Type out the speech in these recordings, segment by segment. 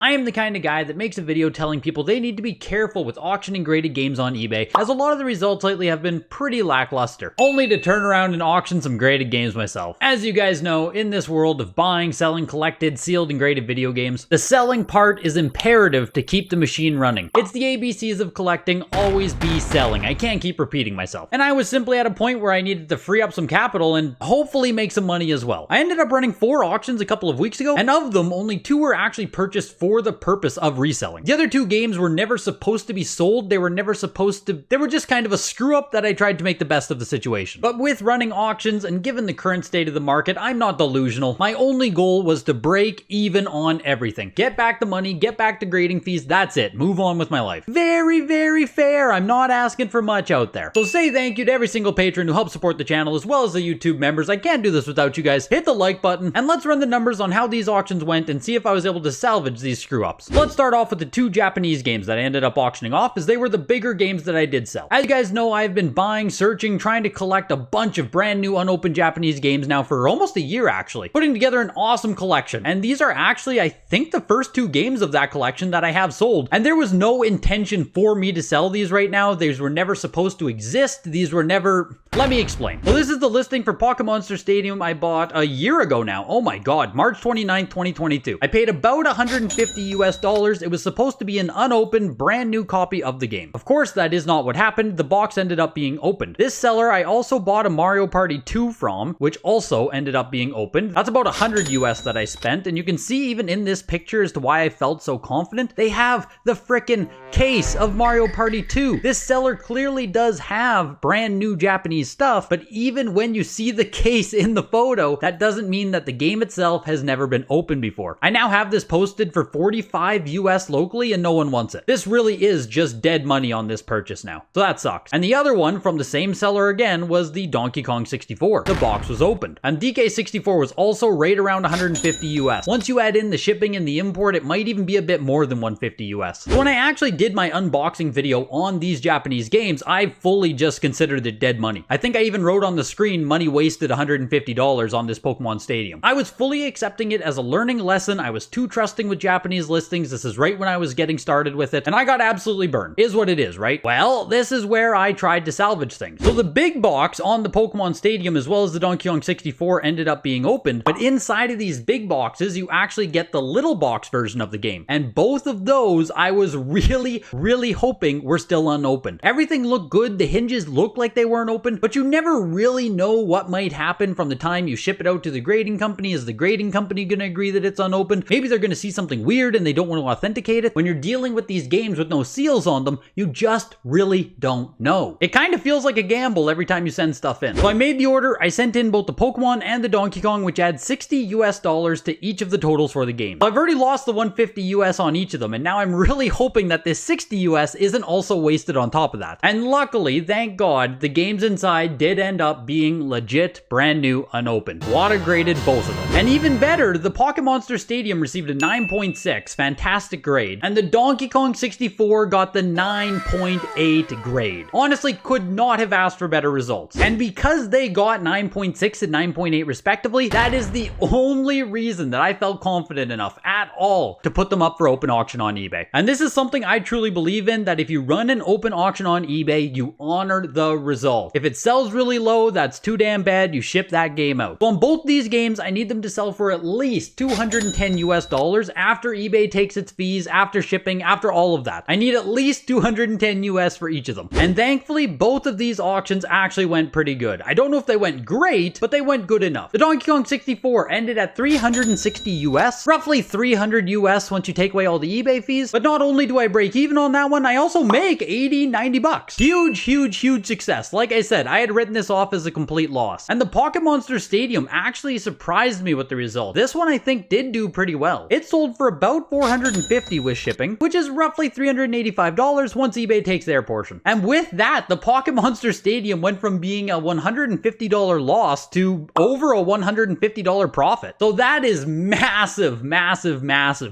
I am the kind of guy that makes a video telling people they need to be careful with auctioning graded games on eBay, as a lot of the results lately have been pretty lackluster, only to turn around and auction some graded games myself. As you guys know, in this world of buying, selling, collected, sealed, and graded video games, the selling part is imperative to keep the machine running. It's the ABCs of collecting, always be selling. I can't keep repeating myself. And I was simply at a point where I needed to free up some capital and hopefully make some money as well. I ended up running 4 auctions a couple of weeks ago, and of them, only 2 were actually purchased for the purpose of reselling. The other 2 games were never supposed to be sold. They were just kind of a screw up that I tried to make the best of the situation. But with running auctions and given the current state of the market, I'm not delusional. My only goal was to break even on everything. Get back the money, get back the grading fees, that's it. Move on with my life. Very, very fair. I'm not asking for much out there. So say thank you to every single patron who helps support the channel, as well as the YouTube members. I can't do this without you guys. Hit the like button, and let's run the numbers on how these auctions went and see if I was able to salvage these screw-ups. Let's start off with the 2 Japanese games that I ended up auctioning off, as they were the bigger games that I did sell. As you guys know, I've been buying, searching, trying to collect a bunch of brand new unopened Japanese games now for almost a year actually, putting together an awesome collection. And these are actually, I think, the first 2 games of that collection that I have sold. And there was no intention for me to sell these right now. These were never supposed to exist. These were never... Let me explain. Well, this is the listing for Pocket Monster Stadium I bought a year ago now. Oh my god, March 29th, 2022. I paid about $150. It was supposed to be an unopened, brand new copy of the game. Of course, that is not what happened. The box ended up being opened. This seller I also bought a Mario Party 2 from, which also ended up being opened. That's about $100 that I spent, and you can see even in this picture as to why I felt so confident. They have the frickin' case of Mario Party 2. This seller clearly does have brand new Japanese stuff, but even when you see the case in the photo, that doesn't mean that the game itself has never been opened before. I now have this posted for $45 locally and no one wants it. This really is just dead money on this purchase now. So that sucks. And the other one from the same seller again was the Donkey Kong 64. The box was opened. And DK64 was also right around $150. Once you add in the shipping and the import, it might even be a bit more than $150. So when I actually did my unboxing video on these Japanese games, I fully just considered it dead money. I think I even wrote on the screen, money wasted $150 on this Pokemon Stadium. I was fully accepting it as a learning lesson. I was too trusting with Japanese listings. This is right when I was getting started with it, and I got absolutely burned. Is what it is, right? Well, this is where I tried to salvage things. So the big box on the Pokemon Stadium as well as the Donkey Kong 64 ended up being opened, but inside of these big boxes, you actually get the little box version of the game. And both of those, I was really, really hoping were still unopened. Everything looked good. The hinges looked like they weren't open, but you never really know what might happen from the time you ship it out to the grading company. Is the grading company going to agree that it's unopened? Maybe they're going to see something weird and they don't want to authenticate it. When you're dealing with these games with no seals on them, you just really don't know. It kind of feels like a gamble every time you send stuff in. So I made the order. I sent in both the Pokemon and the Donkey Kong, which add $60 to each of the totals for the game. So I've already lost the $150 on each of them, and now I'm really hoping that this $60 isn't also wasted on top of that. And luckily, thank God, the games inside did end up being legit, brand new, unopened. WATA graded both of them. And even better, the Pocket Monster Stadium received a 9.6, fantastic grade, and the Donkey Kong 64 got the 9.8 grade. Honestly, could not have asked for better results. And because they got 9.6 and 9.8 respectively, that is the only reason that I felt confident enough at all to put them up for open auction on eBay. And this is something I truly believe in, that if you run an open auction on eBay, you honor the result. If it sells really low, that's too damn bad, you ship that game out. So on both these games, I need them to sell for at least $210 after eBay takes its fees, after shipping, after all of that. I need at least $210 for each of them. And thankfully, both of these auctions actually went pretty good. I don't know if they went great, but they went good enough. The Donkey Kong 64 ended at $360, roughly $300 once you take away all the eBay fees. But not only do I break even on that one, I also make $80-90 bucks. Huge success. Like I said, I had written this off as a complete loss. And the Pocket Monster Stadium actually surprised me with the result. This one I think did do pretty well. It sold for about $450 with shipping, which is roughly $385 once eBay takes their portion. And with that, the Pocket Monster Stadium went from being a $150 loss to over a $150 profit. So that is massive.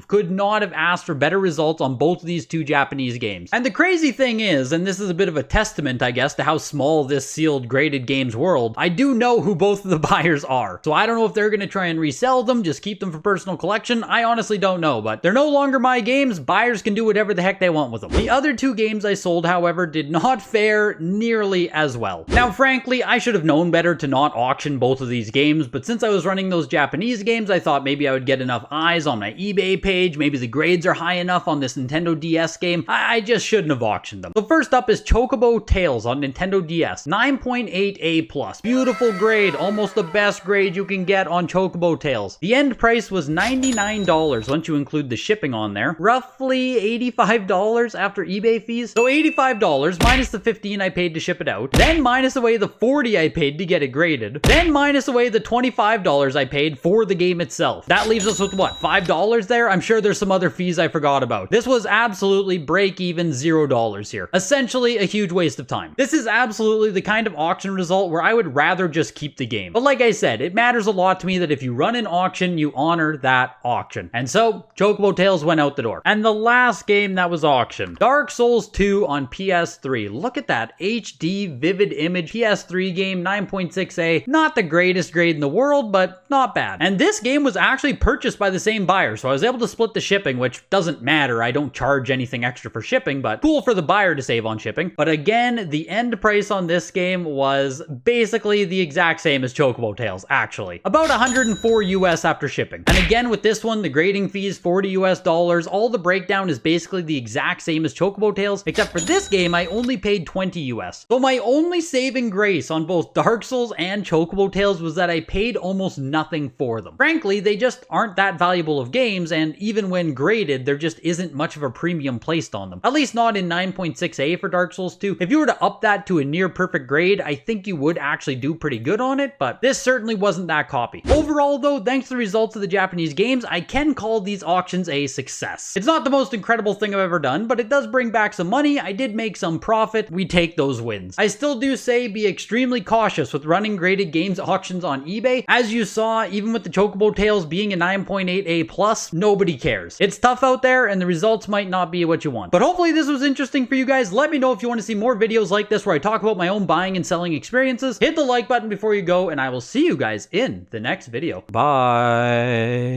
Could not have asked for better results on both of these 2 Japanese games. And the crazy thing is, and this is a bit of a testament, I guess, to how small this sealed graded games world, I do know who both of the buyers are. So I don't know if they're going to try and resell them, just keep them for personal collection. I honestly don't know. know, but they're no longer my games. Buyers can do whatever the heck they want with them. The other two games I sold, however, did not fare nearly as well. Now, frankly, I should have known better to not auction both of these games, but since I was running those Japanese games, I thought maybe I would get enough eyes on my eBay page, maybe the grades are high enough on this Nintendo DS game. I just shouldn't have auctioned them. So first up is Chocobo Tails on Nintendo DS, 9.8A+. Beautiful grade, almost the best grade you can get on Chocobo Tails. The end price was $99 once you include the shipping on there, roughly $85 after eBay fees. So $85 minus the $15 I paid to ship it out, then minus away the $40 I paid to get it graded, then minus away the $25 I paid for the game itself. That leaves us with what, $5 there? I'm sure there's some other fees I forgot about. This was absolutely break even $0 here. Essentially a huge waste of time. This is absolutely the kind of auction result where I would rather just keep the game. But like I said, it matters a lot to me that if you run an auction, you honor that auction. And so, Chocobo Tails went out the door. And the last game that was auctioned, Dark Souls 2 on PS3. Look at that HD vivid image PS3 game, 9.6A. Not the greatest grade in the world, but not bad. And this game was actually purchased by the same buyer, so I was able to split the shipping, which doesn't matter. I don't charge anything extra for shipping, but cool for the buyer to save on shipping. But again, the end price on this game was basically the exact same as Chocobo Tails, actually. About 104 US after shipping. And again, with this one, the grading fees, $40 US. All the breakdown is basically the exact same as Chocobo Tails, except for this game, I only paid 20 US. So my only saving grace on both Dark Souls and Chocobo Tails was that I paid almost nothing for them. Frankly, they just aren't that valuable of games, and even when graded, there just isn't much of a premium placed on them. At least not in 9.6A for Dark Souls 2. If you were to up that to a near perfect grade, I think you would actually do pretty good on it, but this certainly wasn't that copy. Overall though, thanks to the results of the Japanese games, I can call these auctions a success. It's not the most incredible thing I've ever done, but it does bring back some money. I did make some profit. We take those wins. I still do say be extremely cautious with running graded games auctions on eBay. As you saw, even with the Chocobo Tails being a 9.8A+, nobody cares. It's tough out there and the results might not be what you want. But hopefully this was interesting for you guys. Let me know if you want to see more videos like this where I talk about my own buying and selling experiences. Hit the like button before you go, and I will see you guys in the next video. Bye.